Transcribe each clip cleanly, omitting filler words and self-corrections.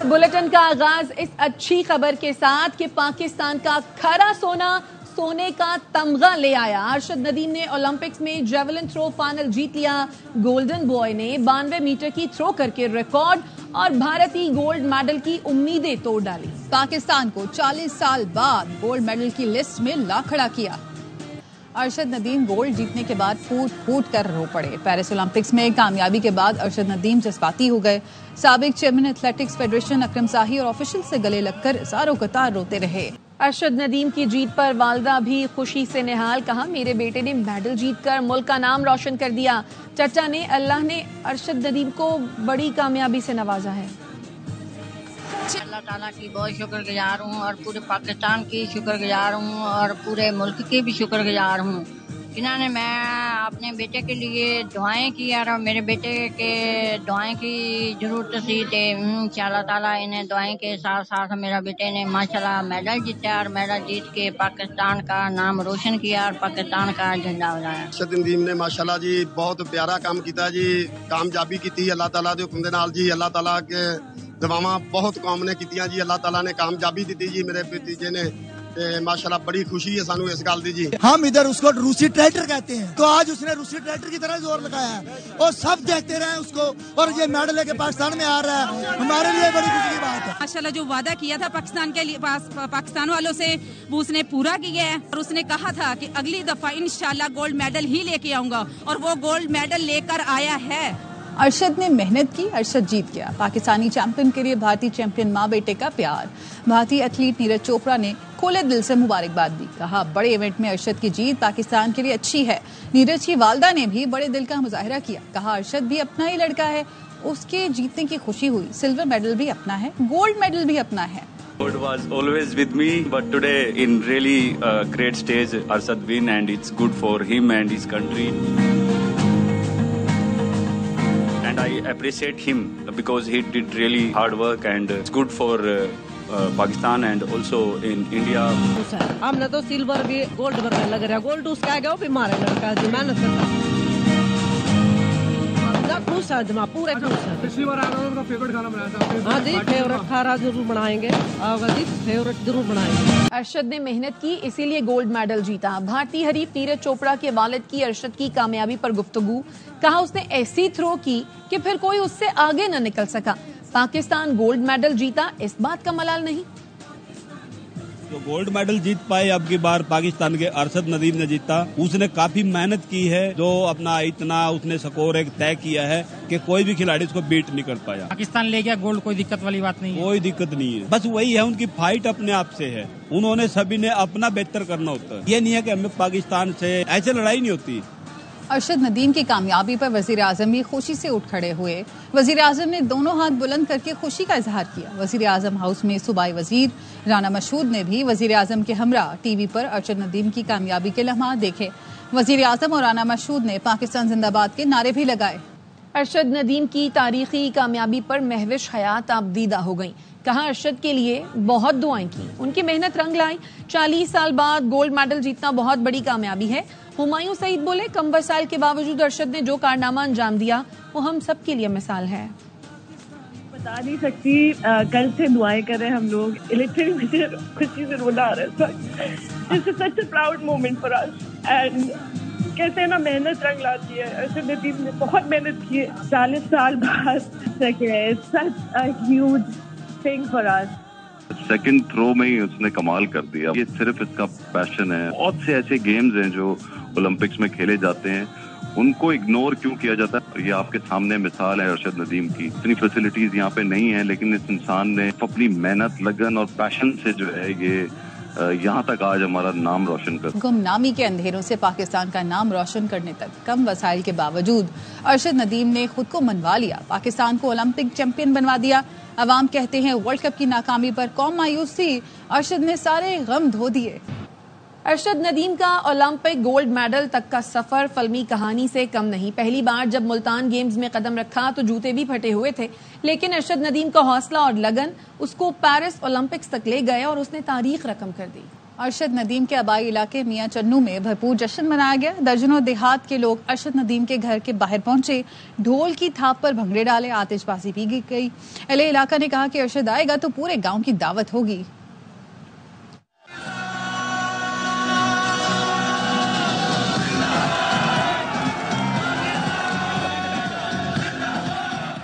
Bulletin का आगाज इस अच्छी खबर के साथ कि पाकिस्तान का खरा सोने का तमगा ले आया। अरशद नदीम ने ओलंपिक्स में जेवलिन थ्रो फाइनल जीत लिया। गोल्डन बॉय ने 92 मीटर की थ्रो करके रिकॉर्ड और भारतीय गोल्ड मेडल की उम्मीदें तोड़ डाली। पाकिस्तान को 40 साल बाद गोल्ड मेडल की लिस्ट में ला खड़ा किया। अरशद नदीम गोल्ड जीतने के बाद फूट फूट कर रो पड़े। पेरिस ओलंपिक्स में कामयाबी के बाद अरशद नदीम जज्बाती हो गए। साबिक चेयरमैन एथलेटिक्स फेडरेशन अकरम साही और ऑफिशियल से गले लगकर ज़ारों कतार रोते रहे। अरशद नदीम की जीत पर वालदा भी खुशी से निहाल। कहा, मेरे बेटे ने मेडल जीतकर मुल्क का नाम रोशन कर दिया। चचा ने अल्लाह ने अरशद नदीम को बड़ी कामयाबी से नवाजा है। अल्लाह ताला की बहुत शुक्रगुजार हूँ और पूरे पाकिस्तान की शुक्रगुजार हूँ और पूरे मुल्क की भी शुक्रगुजार हूँ। जिन्होंने मैं अपने बेटे के लिए दुआएं की और मेरे बेटे के दुआएं की जरूरत थी। इंशाअल्लाह ताला इन्हें दुआएं के साथ साथ मेरा बेटे ने माशाल्लाह मेडल जीता और मेडल जीत के पाकिस्तान का नाम रोशन किया और पाकिस्तान का झंडा उड़ाया। अरशद नदीम ने माशाल्लाह जी बहुत प्यारा काम किया जी, कामयाबी की अल्लाह ताला दे हुक्म दे नाल जी। अल्लाह ताला के दुआवां बहुत कौम ने कीतियां जी। अल्लाह ताला ने कामयाबी दी जी मेरे भतीजे ने। माशाल्लाह बड़ी खुशी है सानू इस गल दी जी। हम इधर उसको रूसी ट्रैक्टर कहते हैं, तो आज उसने रूसी ट्रैक्टर की तरह जोर लगाया है और सब देखते रहे उसको और ये मेडल लेके पाकिस्तान में आ रहा है, हमारे लिए बड़ी खुशी की बात है। माशाल्लाह जो वादा किया था पाकिस्तान के लिए पाकिस्तान वालों से वो उसने पूरा किया है और उसने कहा था कि अगली दफा इंशाल्लाह गोल्ड मेडल ही लेके आऊंगा और वो गोल्ड मेडल लेकर आया है। अरशद ने मेहनत की, अरशद जीत गया। पाकिस्तानी चैंपियन के लिए भारतीय चैंपियन माँ बेटे का प्यार। भारतीय एथलीट नीरज चोपड़ा ने खुले दिल से मुबारकबाद दी। कहा, बड़े इवेंट में अरशद की जीत पाकिस्तान के लिए अच्छी है। नीरज की वालदा ने भी बड़े दिल का मुजाहिरा किया। कहा, अरशद भी अपना ही लड़का है, उसके जीतने की खुशी हुई। सिल्वर मेडल भी अपना है, गोल्ड मेडल भी अपना है। God was always with me, but today in really great stage, Arshad win and it's good for him and his country. And I appreciate him because he did really hard work and it's good for Pakistan and also in India. हमने तो silver भी gold पर लग रहा है। Gold उसका है, वो भी हमारा लड़का है, मेहनत करता है। खुश है जमा, पूरे खुश है। पिछली बार आया था, फेवरेट खाना बनाया था। हाँ जी, फेवरेट खाना जरूर बनाएंगे। आगा जी फेवरेट जरूर बनाएंगे। अरशद ने मेहनत की, इसीलिए गोल्ड मेडल जीता। भारतीय हरीफ नीरज चोपड़ा के वालिद की अरशद की कामयाबी पर गुफ्तगू। कहा, उसने ऐसी थ्रो की कि फिर कोई उससे आगे न निकल सका। पाकिस्तान गोल्ड मेडल जीता, इस बात का मलाल नहीं। जो गोल्ड मेडल जीत पाए अब की बार पाकिस्तान के अरशद नदीम ने जीता। उसने काफी मेहनत की है, जो अपना इतना उसने स्कोर एक तय किया है कि कोई भी खिलाड़ी उसको बीट नहीं कर पाया। पाकिस्तान ले गया गोल्ड, कोई दिक्कत वाली बात नहीं है। कोई दिक्कत नहीं है, बस वही है उनकी फाइट अपने आप से है। उन्होंने सभी ने अपना बेहतर करना होता है। ये नहीं है कि हमें पाकिस्तान से ऐसे लड़ाई नहीं होती। अरशद नदीम की कामयाबी पर वजीर आजम भी खुशी से उठ खड़े हुए। वजीर आजम ने दोनों हाथ बुलंद करके खुशी का इजहार किया। वजीर आजम हाउस में सूबाई वजीर राना मशहूद ने भी वजीर आजम के हमरा टीवी पर अरशद नदीम की कामयाबी के लम्हात देखे। वजीर आजम और राना मशहूद ने पाकिस्तान जिंदाबाद के नारे भी लगाए। अरशद नदीम की तारीखी कामयाबी पर महविश हयात आबदीदा हो गई। कहा, अरशद के लिए बहुत दुआएं की, उनकी मेहनत रंग लाई। 40 साल बाद गोल्ड मेडल जीतना बहुत बड़ी कामयाबी है। हुमायूं सईद बोले, कम वसाइल के बावजूद अरशद ने जो कारनामा अंजाम दिया वो हम सब के लिए मिसाल है। बता नहीं सकती, कल से दुआएं कर रहे हैं हम लोग। लिटरली मुझे खुशी से रोना आ रहा है। This is such a proud moment for us and कहते हैं ना, मेहनत रंग लाती है। अरशद नदीम ने बहुत मेहनत की है। 40 साल बाद such a huge thing for us. Second throw में ही उसने कमाल कर दिया। ये सिर्फ इसका पैशन है। बहुत से ऐसे गेम्स हैं जो ओलंपिक्स में खेले जाते हैं, उनको इग्नोर क्यों किया जाता है। ये आपके सामने मिसाल है अरशद नदीम की। इतनी फैसिलिटीज यहाँ पे नहीं है, लेकिन इस इंसान ने अपनी मेहनत, लगन और पैशन से जो है ये यहाँ तक आज हमारा नाम रोशन कर। गुमनामी के अंधेरों से पाकिस्तान का नाम रोशन करने तक कम वसाइल के बावजूद अरशद नदीम ने खुद को मनवा लिया। पाकिस्तान को ओलंपिक चैंपियन बनवा दिया। अवाम कहते हैं वर्ल्ड कप की नाकामी पर कौम मायूस थी, अरशद ने सारे गम धो दिए। अरशद नदीम का ओलंपिक गोल्ड मेडल तक का सफर फिल्मी कहानी से कम नहीं। पहली बार जब मुल्तान गेम्स में कदम रखा तो जूते भी फटे हुए थे, लेकिन अरशद नदीम का हौसला और लगन उसको पेरिस ओलंपिक्स तक ले गए और उसने तारीख रकम कर दी। अरशद नदीम के आबाई इलाके मियां चन्नू में भरपूर जश्न मनाया गया। दर्जनों देहात के लोग अरशद नदीम के घर के बाहर पहुंचे, ढोल की थाप पर भंगड़े डाले, आतिशबाजी भी की गई। एलए इलाका ने कहा कि अरशद आएगा तो पूरे गांव की दावत होगी।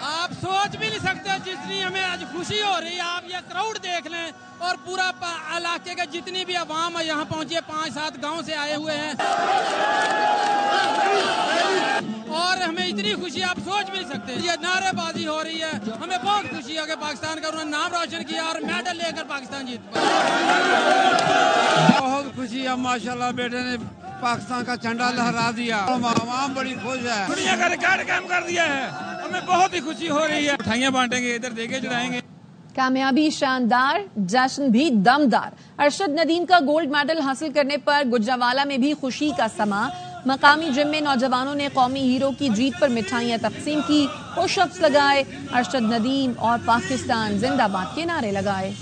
आप सोच भी नहीं सकते जितनी हमें आज खुशी हो रही है। आप ये क्राउड देख लें और पूरा इलाके के जितनी भी आवाम है यहाँ पहुंची है, 5-7 गांव से आए हुए हैं और हमें इतनी खुशी आप सोच भी नहीं सकते। ये नारेबाजी हो रही है, हमें बहुत खुशी है कि पाकिस्तान का उन्होंने नाम रोशन किया और मेडल लेकर पाकिस्तान जीत पाया। बहुत खुशी है माशाल्लाह, बेटे ने पाकिस्तान का झंडा लहरा दिया, आवाम बड़ी खुश है। दुनिया का रिकॉर्ड काम कर दिया है, हमें बहुत ही खुशी हो रही है। मिठाइयाँ बांटेंगे, इधर देके चढ़ाएंगे। कामयाबी शानदार, जश्न भी दमदार। अरशद नदीम का गोल्ड मेडल हासिल करने पर गुजरावाला में भी खुशी का समा। मकामी जिम में नौजवानों ने कौमी हीरो की जीत पर मिठाइयां तकसीम की, पुशअप्स लगाए, अरशद नदीम और पाकिस्तान जिंदाबाद के नारे लगाए।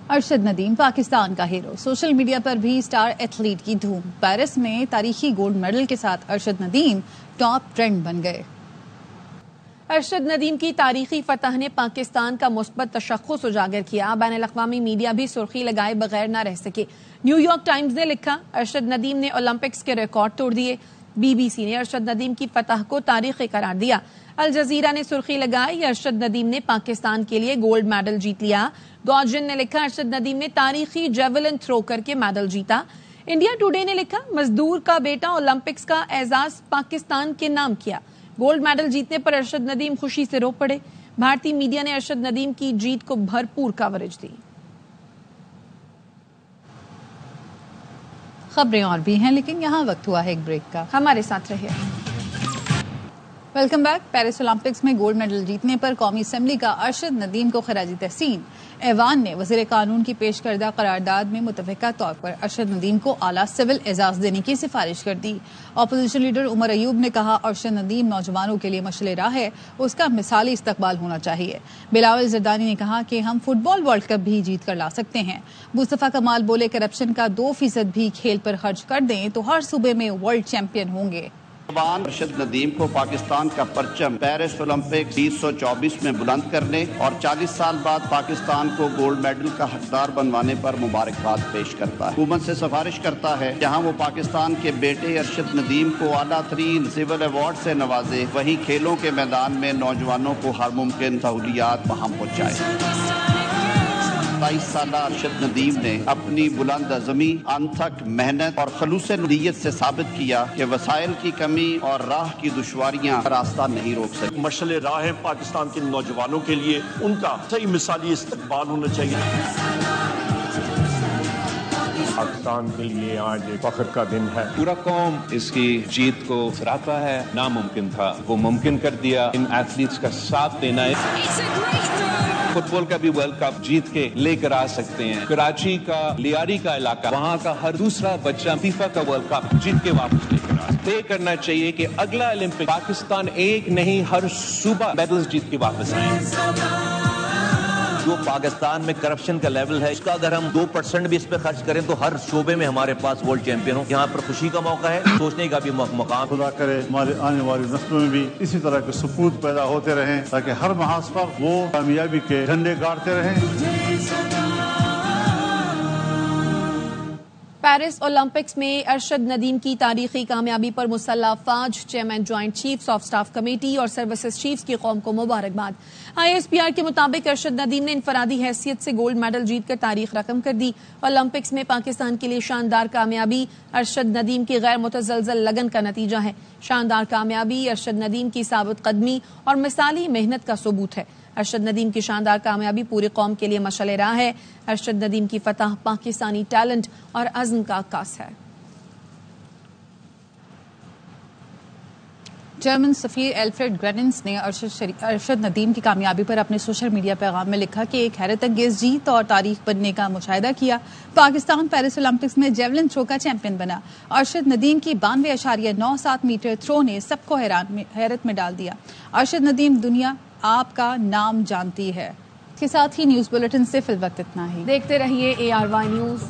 अरशद नदीम पाकिस्तान का हीरो। सोशल मीडिया पर भी स्टार एथलीट की धूम। पेरिस में तारीखी गोल्ड मेडल के साथ अरशद नदीम टॉप ट्रेंड बन गए। अरशद नदीम की तारीखी फतह ने पाकिस्तान का मुस्बत तशख्खुस उजागर किया। बैनुल-अक़वामी मीडिया भी सुर्खी लगाए बगैर न रह सके। न्यूयॉर्क टाइम्स ने लिखा, अरशद नदीम ने ओलंपिक्स के रिकॉर्ड तोड़ दिए। बीबीसी ने अरशद नदीम की फतह को तारीखी करार दिया। अल जजीरा ने सुर्खी लगाई, अरशद नदीम ने पाकिस्तान के लिए गोल्ड मेडल जीत लिया। गार्जियन ने लिखा, अरशद नदीम ने तारीखी जेवलिन थ्रो करके मेडल जीता। इंडिया टुडे ने लिखा, मजदूर का बेटा ओलंपिक्स का एजाज पाकिस्तान के नाम किया। गोल्ड मेडल जीतने पर अरशद नदीम खुशी से रो पड़े। भारतीय मीडिया ने अरशद नदीम की जीत को भरपूर कवरेज दी। खबरें और भी हैं, लेकिन यहाँ वक्त हुआ है एक ब्रेक का। हमारे साथ रहिए। Welcome back. पेरिस ओलंपिक्स में गोल्ड मेडल जीतने पर कौमी असेंबली का अरशद नदीम को खराजी तहसीन। ऐवान ने वज़ीर कानून की पेश करदा करारदाद में मुतफ़िका तौर पर अरशद नदीम को आला सिविल एजाज देने की सिफारिश कर दी। अपोजिशन लीडर उमर अयूब ने कहा, अरशद नदीम नौजवानों के लिए मशअल राह है, उसका मिसाली इस्तकबाल होना चाहिए। बिलावल जरदानी ने कहा कि हम फुटबॉल वर्ल्ड कप भी जीत कर ला सकते हैं। मुस्तफ़ा कमाल बोले, करप्शन का 2% भी खेल पर खर्च कर दें तो हर सूबे में वर्ल्ड चैंपियन होंगे। अरशद नदीम को पाकिस्तान का परचम पेरिस ओलंपिक 2024 में बुलंद करने और 40 साल बाद पाकिस्तान को गोल्ड मेडल का हकदार बनवाने पर मुबारकबाद पेश करता है। हुकूमत से सिफारिश करता है जहां वो पाकिस्तान के बेटे अरशद नदीम को आला तरीन सिविल अवार्ड से नवाजे, वहीं खेलों के मैदान में नौजवानों को हर मुमकिन सहूलियात वहां पहुँचाए। 27 साल अरशद नदीम ने अपनी बुलंद अज़मी, अनथक मेहनत और खलूस नीयत से साबित किया कि वसाइल की कमी और राह की दुश्वारियां रास्ता नहीं रोक सकती। मशअल राह है पाकिस्तान के नौजवानों के लिए, उनका सही मिसाली इस्तकबाल होना चाहिए। पाकिस्तान के लिए आज एक फख्र का दिन है। पूरा कौम इसकी जीत को सराहता है। नामुमकिन था, वो मुमकिन कर दिया। इन एथलीट्स का साथ देना है। फुटबॉल का भी वर्ल्ड कप जीत के लेकर आ सकते हैं। कराची का लियारी का इलाका, वहाँ का हर दूसरा बच्चा फीफा का वर्ल्ड कप जीत के वापस लेकर आ। तय करना चाहिए कि अगला ओलंपिक पाकिस्तान एक नहीं हर सूबा मेडल्स जीत के वापस आए। जो पाकिस्तान में करप्शन का लेवल है, इसका अगर हम 2% भी इस पे खर्च करें तो हर शोबे में हमारे पास वर्ल्ड चैंपियन हो। यहाँ पर खुशी का मौका है, सोचने का भी मौका। खुदा करे हमारे आने वाली नस्लों में भी इसी तरह के सपूत पैदा होते रहें, ताकि हर महाज पर वो कामयाबी के झंडे गाड़ते रहें। पेरिस ओलंपिक्स में अरशद नदीम की तारीखी कामयाबी पर मुसल्लह फौज, chairman joint chiefs of staff committee और सर्विसेज चीफ्स की कौम को मुबारकबाद। ISPR के मुताबिक अरशद नदीम ने इनफरादी हैसियत से गोल्ड मेडल जीतकर तारीख रकम कर दी। ओलंपिक्स में पाकिस्तान के लिए शानदार कामयाबी अरशद नदीम की गैर मुतज़लज़ल लगन का नतीजा है। शानदार कामयाबी अरशद नदीम की साबित कदमी और मिसाली मेहनत का सबूत है। अरशद नदीम की शानदार कामयाबी पूरी कौम के लिए मशअल राह है। अरशद नदीम की फतह पाकिस्तानी टैलेंट और अज़्म का अक्कास है। जर्मन सफीर एल्फ्रेड ग्रेनिंस ने अरशद नदीम की कामयाबी पर अपने सोशल मीडिया पैगाम में लिखा कि एक हैरत अंगेज जीत और तारीख बनने का मुशाहिदा किया। पाकिस्तान पेरिस ओलंपिक्स में जेवलिन थ्रो का चैंपियन बना। अरशद नदीम की 92.97 मीटर थ्रो ने सबको हैरत में डाल दिया। अरशद नदीम, दुनिया आपका नाम जानती है। इसके साथ ही न्यूज बुलेटिन से फिल वक्त इतना ही। देखते रहिए ARY न्यूज।